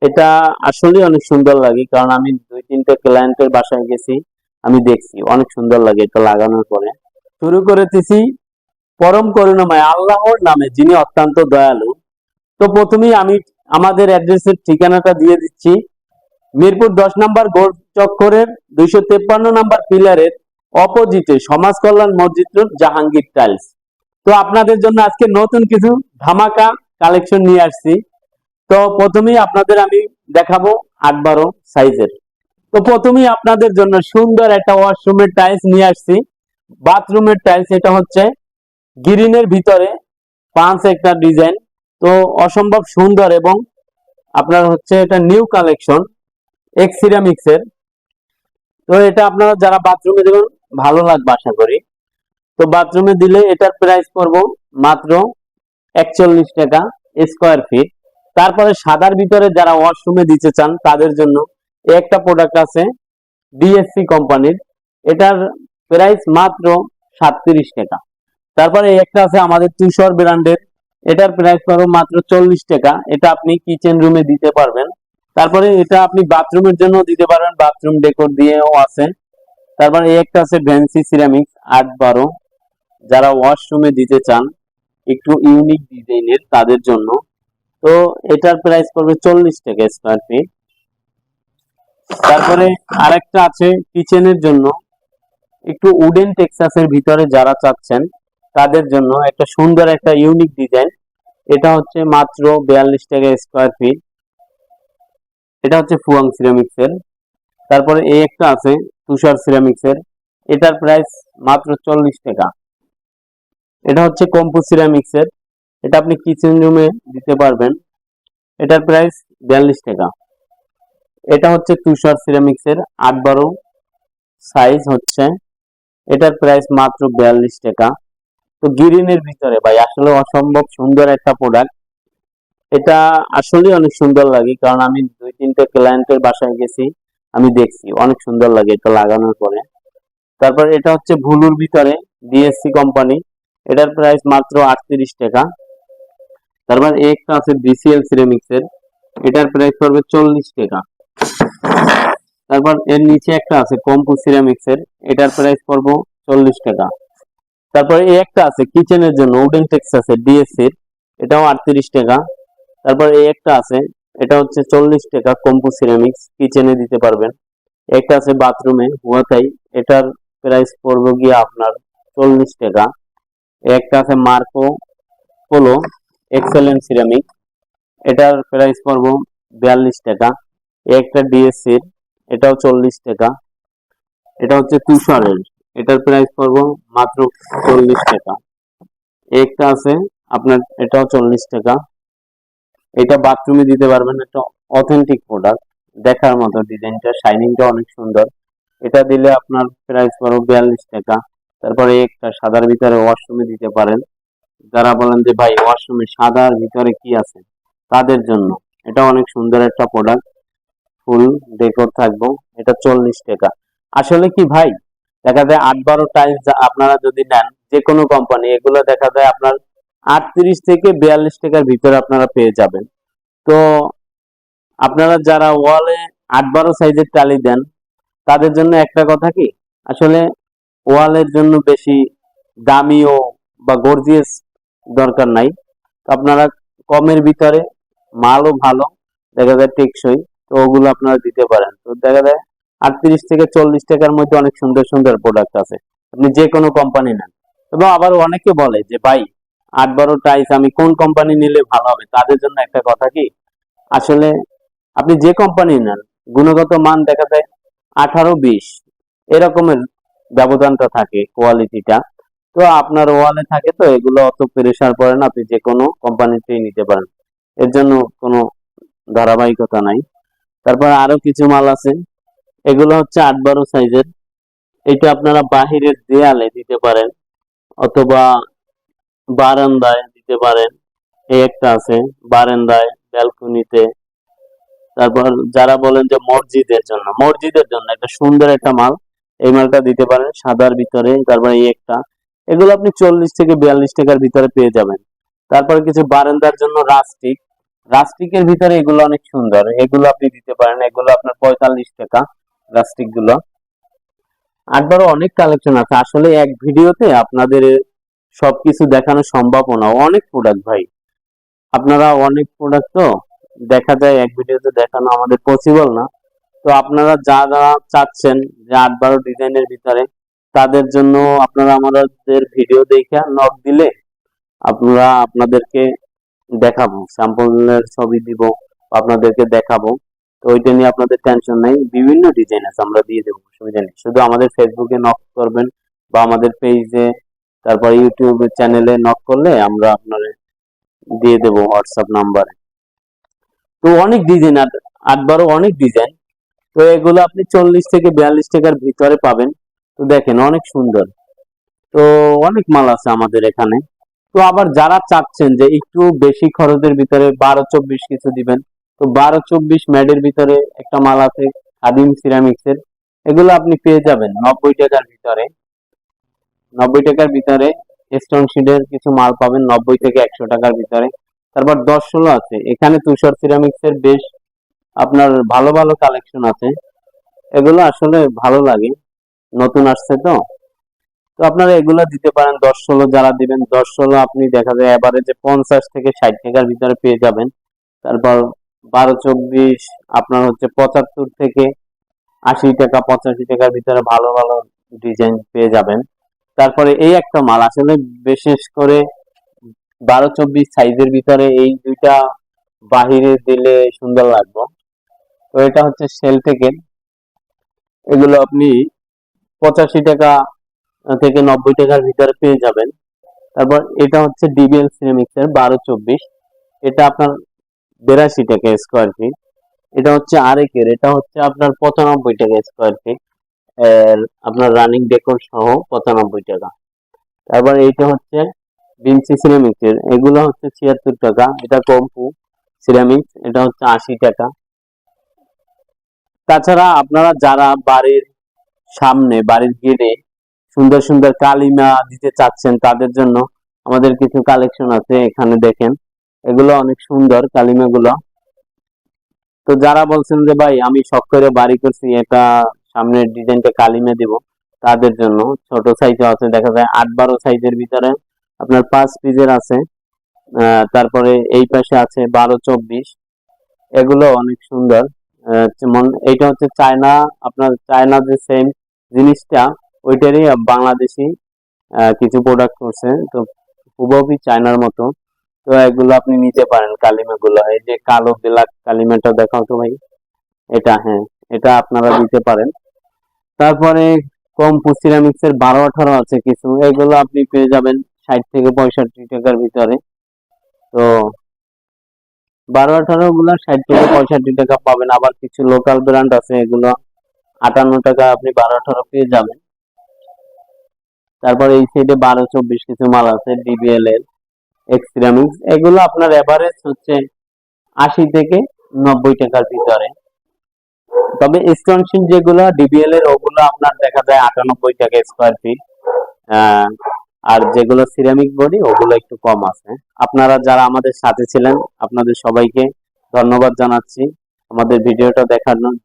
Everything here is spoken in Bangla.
এটা আসলে অনেক সুন্দর লাগে, কারণ আমি 2-3টে ক্লায়েন্টের বাসায় গেছি, আমি দেখছি অনেক সুন্দর লাগে এটা লাগানোর পরে। শুরু করেছি পরম করুণাময় আল্লাহর নামে, যিনি অত্যন্ত দয়ালু। তো প্রথমেই আমি আমাদের অ্যাড্রেসের ঠিকানাটা দিয়ে দিচ্ছি। মিরপুর 10 নম্বর গোল চক্করের 253 নম্বর পিলারের অপোজিটে সমাজ কল্যাণ মসজিদ রোড, জাহাঙ্গীর টাইলস। তো আপনাদের জন্য আজকে নতুন কিছু ধামাকা কালেকশন নিয়ে আসছি। তো প্রথমেই আপনাদের আমি দেখাবো 8-12 সাইজের। তো প্রথমেই আপনাদের জন্য সুন্দর একটা ওয়াশরুমের টাইলস নিয়ে আসছি, বাথরুমের টাইলস। এটা হচ্ছে গ্রিনের ভিতরে পাঁচ একটা ডিজাইন, তো অসম্ভব সুন্দর, এবং আপনার হচ্ছে এটা নিউ কালেকশন এক্স সিরামিক্স এর। তো এটা আপনারা যারা বাথরুমে দেবেন ভালো লাগবে আশা করি। তো বাথরুমে দিলে এটার প্রাইস পড়বো মাত্র 41 টাকা স্কোয়ার ফিট। তারপরে সাদার ভিতরে যারা ওয়াশরুমে দিতে চান তাদের জন্য একটা প্রোডাক্ট আছে ডিএসসি কোম্পানির, এটার প্রাইস মাত্র 37 টাকা। তারপরে একটা আছে আমাদের তুষার ব্র্যান্ডের, এটার প্রাইস পড়বে মাত্র 40 টাকা। এটা আপনি কিচেন রুমে দিতে পারবেন। তারপরে এটা আপনি বাথরুমের জন্য দিতে পারবেন, বাথরুম ডেকোর দিয়েও আছে। তারপরে একটা আছে ভ্যান্সি সিরামিক্স 8-12, যারা ওয়াশরুমে দিতে চান একটু ইউনিক ডিজাইনের তাদের জন্য। তো এটার প্রাইস পড়বে 40 টাকা স্কোয়ার ফিট। তারপরে আরেকটা আছে কিচেনের জন্য, একটু উডেন টেক্সাসের ভিতরে যারা চাচ্ছেন তাদের জন্য একটা সুন্দর একটা ইউনিক ডিজাইন। এটা হচ্ছে মাত্র 42 টাকা স্কোয়ার ফিট। এটা হচ্ছে ফুয়াং সিরামিক্স এর। তারপরে এই একটা আছে তুষার সিরামিক্স এর, এটার প্রাইস মাত্র 40 টাকা। এটা হচ্ছে কম্পু সিরামিক্স এর, এটা আপনি কিচেন রুমে দিতে পারবেন, এটার প্রাইস 42 টাকা। এটা হচ্ছে তুষার সিরামিক্স এর 8-12 সাইজ হচ্ছে, এটার প্রাইস মাত্র 42 টাকা। তো গ্রিনের ভিতরে ভাই আসলে অসম্ভব সুন্দর একটা প্রোডাক্ট। এটা আসলে অনেক সুন্দর লাগে, কারণ আমি 2-3টে ক্লায়েন্টের বাসায় গেছি, আমি দেখছি অনেক সুন্দর লাগে এটা লাগানোর পরে। তারপর এটা হচ্ছে ভুলুর ভিতরে ডিএসসি কোম্পানি, এটার প্রাইস মাত্র 38 টাকা। তারপর একটা আছে বিসিএল সিরামিক্স এর, এটার প্রাইস পড়বে 40 টাকা। তারপর এর নিচে একটা আছে কম্পু সিরামিক্স এর, এটার প্রাইস পড়বে 40 টাকা। তারপরে এই একটা আছে কিচেনের জন্য উডেন টেক্সাসের ডিএসসি এর, এটাও 38 টাকা। তারপর এই একটা আছে, এটা হচ্ছে 40 টাকা কম্পু সিরামিক্স, কিচেনে দিতে পারবেন। একটা আছে বাথরুমে হুয়াতাই, এটার প্রাইস পড়বে গিয়ে আপনার 40 টাকা। একটা আছে মার্কো পোলো এক্সেলেন্ট সিরামিক, এটার প্রাইস পড়বে 42 টাকা। একটা ডিএসসির, এটাও 40 টাকা। এটা হচ্ছে তুষারের, এটার প্রাইস পড়বে মাত্র 40 টাকা। একটা আছে আপনার, এটাও 40 টাকা। এটা বাথরুমে দিতে পারবেন, একটা অথেন্টিক প্রোডাক্ট, দেখার মতো ডিজাইনটা, শাইনিংটা অনেক সুন্দর। এটা দিলে আপনার প্রাইস পড়বে 42 টাকা। তারপরে একটা সাদার ভিতরে ওয়াশরুমে দিতে পারেন, যারা বলেন যে ভাই ওয়াশরুমে সাদার ভিতরে কি আছে তাদের জন্য এটা অনেক সুন্দর একটা প্রোডাক্ট, ফুল ডেকোর থাকবো। এটা 40 টাকা। আসলে কি ভাই, দেখা যায় 8-12 টাইলস আপনারা যদি নেন যে কোনো কোম্পানি, এগুলো দেখা যায় আপনার 38 থেকে 42 টাকার ভিতরে আপনারা পেয়ে যাবেন। তো আপনারা যারা ওয়ালে 8-12 সাইজের টালি দেন তাদের জন্য একটা কথা কি, আসলে ওয়ালের জন্য বেশি দামিও বা গর্জিয়াস দরকার নাই। তো আপনারা কমের ভিতরে মালও ভালো, দেখা যায় টেকসই, তো ওগুলো আপনারা দিতে পারেন। তো দেখা যায় 38 থেকে 40 টাকার মধ্যে অনেক সুন্দর সুন্দর প্রোডাক্ট আছে, আপনি যে কোনো কোম্পানি নেন। এবং আবার অনেকে বলে যে ভাই 8-12 টাইস আমি কোন কোম্পানি নিলে ভালো হবে, তাদের জন্য একটা কথা কি, আসলে আপনি যে কোম্পানি নেন গুণগত মান দেখা যায় 18-20 এরকমের ব্যবধানটা থাকে কোয়ালিটিটা। তো আপনার ওয়ালে থাকে, তো এগুলো অত প্রেসার পড়ে না, আপনি যে কোনো কোম্পানিতেই নিতে পারেন, এর জন্য কোনো ধারাবাহিকতা নাই। তারপর আরো কিছু মাল আছে, এগুলো হচ্ছে 8-12 সাইজের। এটা আপনারা বাহিরের দেয়ালে দিতে পারেন অথবা বারান্দায় দিতে পারেন। এই একটা আছে বারান্দায়, ব্যালকনিতে। তারপর যারা বলেন যে মসজিদের জন্য একটা সুন্দর একটা মাল, এই মালটা দিতে পারেন সাদার ভিতরে। তারপর এই একটা, এগুলো আপনি 40 থেকে 42 টাকার ভিতরে পেয়ে যাবেন। তারপরে কিছু বারান্দার জন্য রাস্টিক, রাস্টিকের ভিতরে এগুলো অনেক সুন্দর, এগুলো আপনি দিতে পারেন, এগুলো আপনার 45 টাকা রাস্টিক গুলো। আরবারও অনেক কালেকশন আছে, আসলে এক ভিডিওতে আপনাদের সবকিছু দেখানো সম্ভব না, অনেক প্রোডাক্ট ভাই, আপনারা অনেক প্রোডাক্ট তো দেখা যায় এক ভিডিওতে দেখানো আমাদের পসিবল না। তো আপনারা যারা চাচ্ছেন যে 8-12 ডিজাইনের ভিতরে, তাদের জন্য আপনারা আমাদের ভিডিও দেখে নক দিলে আপনারা আপনাদেরকে দেখাবো, স্যাম্পলের ছবি দিব, আপনাদেরকে দেখাবো। তো ওইটা নিয়ে আপনাদের টেনশন নেই, বিভিন্ন ডিজাইন আছে আমরা দিয়ে দেবো, অসুবিধা নেই। শুধু আমাদের ফেসবুকে নক করবেন বা আমাদের পেজে, তারপর ইউটিউব চ্যানেলে নক করলে আমরা আপনার দিয়ে দেবো হোয়াটসঅ্যাপ নাম্বারে। তো অনেক ডিজাইন, 8-12 অনেক ডিজাইন। তো এগুলো আপনি 40 থেকে 42 টাকার ভিতরে পাবেন। তো দেখেন অনেক সুন্দর, তো অনেক মাল আছে আমাদের এখানে। তো আবার যারা চাচ্ছেন যে একটু বেশি খরচের ভিতরে 12-24 কিছু দিবেন, তো 12-24 ম্যাডের ভিতরে একটা মাল আছে খাদিম সিরামিক্স এর, এগুলো আপনি পেয়ে যাবেন 90 টাকার ভিতরে। 90 টাকার ভিতরে স্টোন শিটের কিছু মাল পাবেন 90 থেকে 100 টাকার ভিতরে। তারপর 10-16 আছে, এখানে তুষার সিরামিক্স এর বেশ আপনার ভালো ভালো কালেকশন আছে, এগুলো আসলে ভালো লাগে, নতুন আসছে তো। তো আপনারা এগুলো দিতে পারেন 10-16, যারা দিবেন 10-16 আপনি দেখা যায় এভারেজে 50 থেকে 60 টাকার ভিতরে পেয়ে যাবেন। তারপর 12-24 আপনার হচ্ছে 75 থেকে 80 টাকা, 85 টাকার ভিতরে ভালো ভালো ডিজাইন পেয়ে যাবেন। তারপরে এই একটা মাল আসলে বিশেষ করে 12-24 সাইজের ভিতরে এই দুইটা বাহিরে দিলে সুন্দর লাগবে। তো এটা হচ্ছে সেলটেকের, এগুলো আপনি 85 থেকে 90 টাকার ভিতরে পেয়ে যাবেন। তারপর এটা হচ্ছে ডিবিএল সিরামিক্স এর 12-24, এটা আপনার 82 টাকা স্কোয়ার ফিট। এটা হচ্ছে আরেকের, এটা হচ্ছে আপনার 95 টাকা স্কোয়ার ফিট, আপনার রানিং ডেকোর সহ 95 টাকা। তারপর এইটা হচ্ছে ভিনসি সিরামিক্স এর, এগুলো হচ্ছে 76 টাকা। এটা কম্পু সিরামিক্স, এটা হচ্ছে 80 টাকা। তাছাড়া আপনারা যারা বাড়ির সামনে, বাড়ির গেটে সুন্দর সুন্দর কালিমা দিতে চাচ্ছেন, তাদের জন্য আমাদের কিছু কালেকশন আছে, এখানে দেখেন, এগুলো অনেক সুন্দর কালিমা গুলো। তো যারা বলছেন যে ভাই আমি শখ করে বাড়ি করছি, এটা সামনের ডিজাইনটা কালিমা দিব, তাদের জন্য ছোট সাইজও আছে, দেখা যায় 8-12 সাইজের ভিতরে আপনার 5 পিসের আছে। তারপরে এই পাশে আছে 12-24, এগুলো অনেক সুন্দর। যেমন এইটা হচ্ছে চায়না, আপনার চায়না যে সেম জিনিসটা ওইটারই বাংলাদেশি কিছু প্রোডাক্ট করছে, তো হুবহুই চায়নার মতো। তো এগুলো আপনি নিতে পারেন কালিমা গুলো, এই যে কালো ব্ল্যাক কালিমাটা দেখাও তো ভাই, এটা, হ্যাঁ, এটা আপনারা দিতে পারেন। তারপরে কম্পু সিরামিক্স এর 12-18 আছে কিছু, এগুলো আপনি পেয়ে যাবেন 60 থেকে 65 টাকার ভিতরে। তো 12-18 গুলো 60 থেকে 65 টাকা পাবেন। আবার কিছু লোকাল ব্র্যান্ড আছে, এগুলো 58 টাকা আপনি 12-18 পেয়ে যাবেন। তারপর এই সাইডে 12-24 কিছু মাল আছে ডিবিএল এর এক্স সিরামিক্স, এগুলো আপনার এভারেজ হচ্ছে 80 থেকে 90 টাকার ভিতরে। তবে স্টোনশিট যেগুলো ডিবিএল এর, ওগুলো আপনার দেখা যায় 98 টাকা স্কোয়ার ফিট। আর যেগুলো সিরামিক বডি ওগুলো একটু কম আছে। আপনারা যারা আমাদের সাথে ছিলেন আপনাদের সবাইকে ধন্যবাদ জানাচ্ছি আমাদের ভিডিওটা দেখার জন্য।